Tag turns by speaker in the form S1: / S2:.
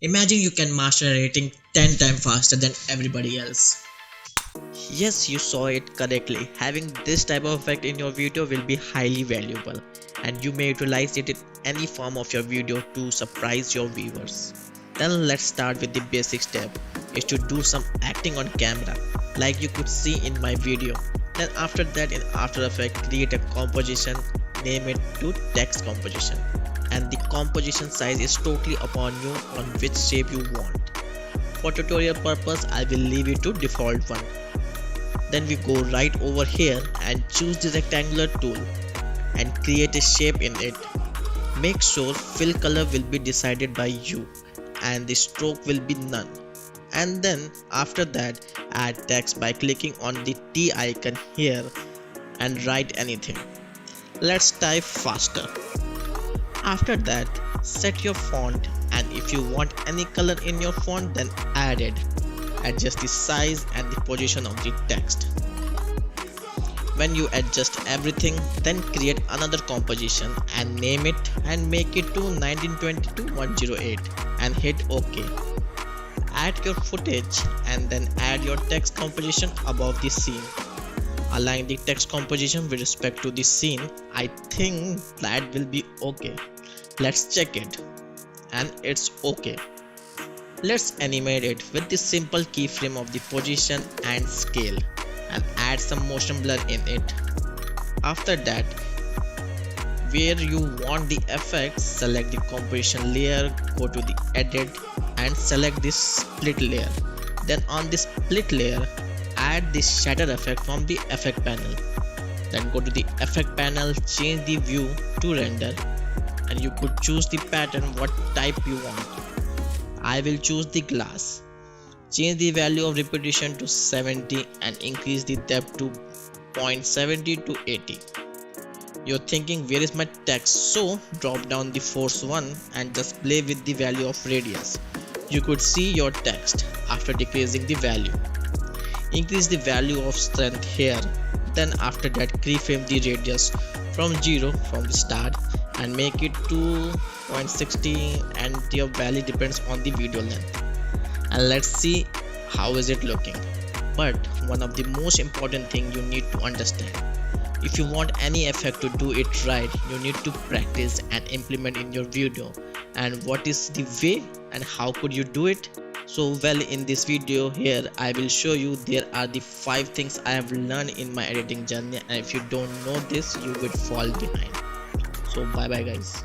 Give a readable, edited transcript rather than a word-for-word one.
S1: Imagine you can master editing 10 times faster than everybody else.
S2: Yes, you saw it correctly. Having this type of effect in your video will be highly valuable, and you may utilize it in any form of your video to surprise your viewers. Then let's start with the basic step, is to do some acting on camera like you could see in my video. Then after that, in After Effects, create a composition, name it to text composition, and the composition size is totally upon you on which shape you want. For tutorial purpose, I will leave it to default one. Then we go right over here and choose the rectangular tool and create a shape in it. Make sure fill color will be decided by you and the stroke will be none. And then after that, add text by clicking on the T icon here and write anything. Let's type faster. After that, set your font, and if you want any color in your font, then add it. Adjust the size and the position of the text. When you adjust everything, then create another composition and name it and make it to 1922-108 and hit OK. Add your footage and then add your text composition above the scene. Align the text composition with respect to the scene. I think that will be okay. Let's check it, and it's okay. Let's animate it with the simple keyframe of the position and scale and add some motion blur in it. After that, where you want the effects, select the composition layer, go to the edit and select this split layer. Then on this split layer, add the shatter effect from the effect panel. Then go to the effect panel, change the view to render, and you could choose the pattern what type you want. I will choose the glass. Change the value of repetition to 70 and increase the depth to 0.70 to 80. You're thinking where is my text, so drop down the force 1 and just play with the value of radius. You could see your text after decreasing the value. Increase the value of strength here. Then after that, keyframe the radius from 0 from the start and make it to 0.60, and your value depends on the video length. And let's see how is it looking. But one of the most important thing you need to understand, if you want any effect to do it right, you need to practice and implement in your video. And what is the way and how could you do it? So well, in this video here I will show you there are the 5 things I have learned in my editing journey, and if you don't know this you will fall behind. So bye bye guys.